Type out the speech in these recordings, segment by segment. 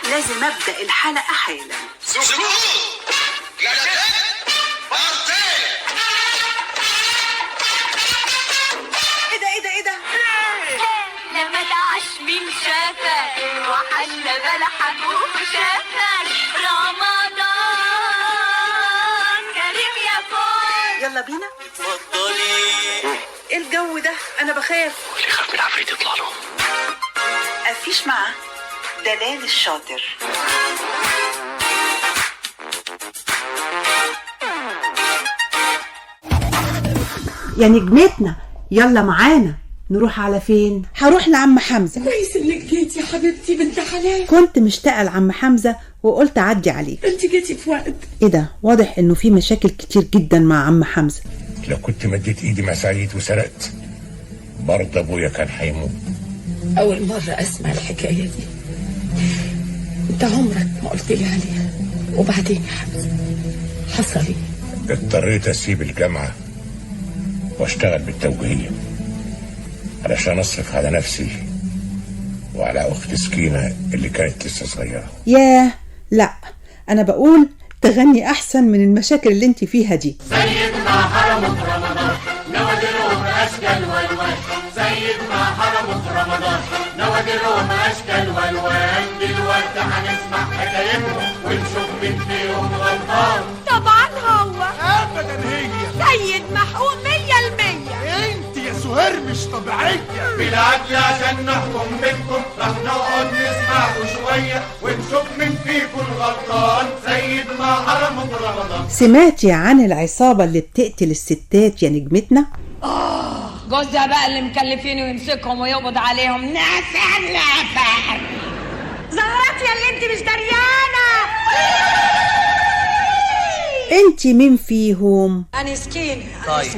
لازم ابدأ الحلقة حالا. ايه ده لما تعش من شافك وحل بلحك وشافك رمضان كريم يا فوز. يلا بينا. اتفضلي. ايه الجو ده؟ انا بخاف. واللي يخاف من العفريت يطلع له. مفيش معاه دلال الشاطر. يا نجمتنا يلا معانا. نروح على فين؟ هروح لعم حمزة. كويس انك جيتي يا حبيبتي بنت حلال. كنت مشتاقة لعم حمزة وقلت اعدي عليك. انت جيتي في وقت. ايه ده؟ واضح انه في مشاكل كتير جدا مع عم حمزة. لو كنت مديت ايدي مع سعيد وسرقت برضه ابويا كان هيموت. اول مرة اسمع الحكاية دي. انت عمرك ما قلت لي عليها. وبعدين يا حمزة حصل ايه؟ اضطريت اسيب الجامعة واشتغل بالتوجيهية علشان اصرف على نفسي وعلى اخت سكينة اللي كانت لسه صغيرة. ياه لا، انا بقول تغني احسن من المشاكل اللي انت فيها دي. سيدنا حرمه في رمضان نوادرهم اشكال والوان. سيدنا حرمه في رمضان نوادرهم اشكال والوان. دلوقتي هنسمع حكايتهم ونشوف مين فيهم غلطان. طبعا هو ابدا هي سيد محقوق 100%. انت يا سهير مش طبيعيه. بالعدل عشان نحكم بينكم رح نقعد نسمعكوا شويه ونشوف مين فيكم الغلطان. سيدنا حرمه في رمضان. سمعتي عن العصابة اللي بتقتل الستات يا نجمتنا؟ جوزها بقى اللي مكلفينه ويمسكهم ويقبض عليهم. نافع زهرات يا اللي انت مش دريانه. انت مين فيهم؟ انا سكينه. طيب.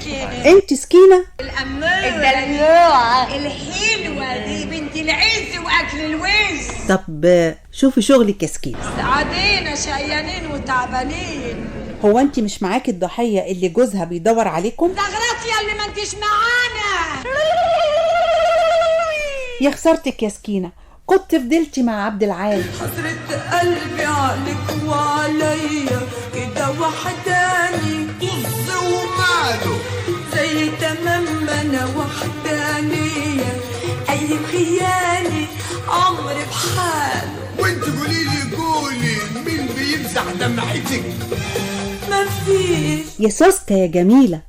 انت سكينة؟ الاموره الدلوعه الحلوه دي بنت العز واكل الوز. طب شوفي شغلك يا سكينة. سعدين شقيانين وتعبانين. هو انت مش معاكي الضحية اللي جوزها بيدور عليكم؟ زغرات يا اللي ما انتش معانا. يا خسارتك يا سكينة، كنت فضلتي مع عبد العال. حسرة قلبي عليك وعليا كده وحداني. طز وماله زي تمام ما انا وحدانية. اي خيالي عمري بحاله. وانت قولي مين بيمسح دمعتك؟ مفيش. يا سوسكا يا جميلة.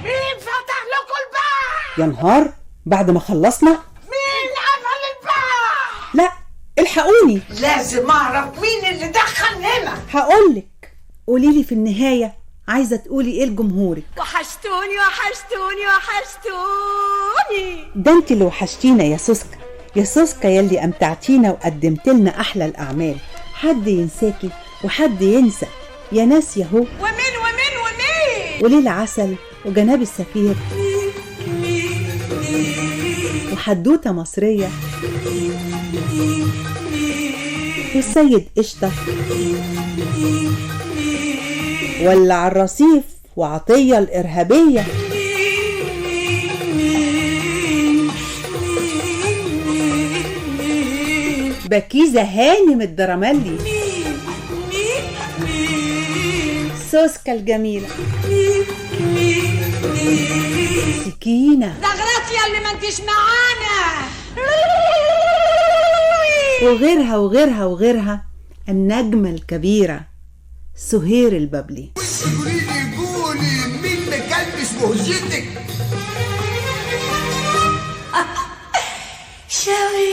مين فتح لكم الباب؟ يا نهار، بعد ما خلصنا؟ مين قفل الباب؟ لا الحقوني. لازم اعرف مين اللي دخل هنا. هقولك. قوليلي في النهاية عايزة تقولي ايه لجمهورك؟ وحشتوني. ده انت اللي وحشتينا يا سوسكا. يا سوسكا يلي امتعتينا وقدمت لنا احلى الاعمال. حد ينساكي وحد ينسى. يا ناس ياهو. ومين وليل عسل وجناب السفير وحدوتة مصرية والسيد قشطة ولا على الرصيف وعطية الإرهابية. بكيزة هانم الدرامالي. سوسكا الجميلة. سكينة. زغرات يا اللي ما انتش معانا. وغيرها النجمة الكبيرة سهير البابلي. قولي مين مكلبش مهجتك؟ شاوي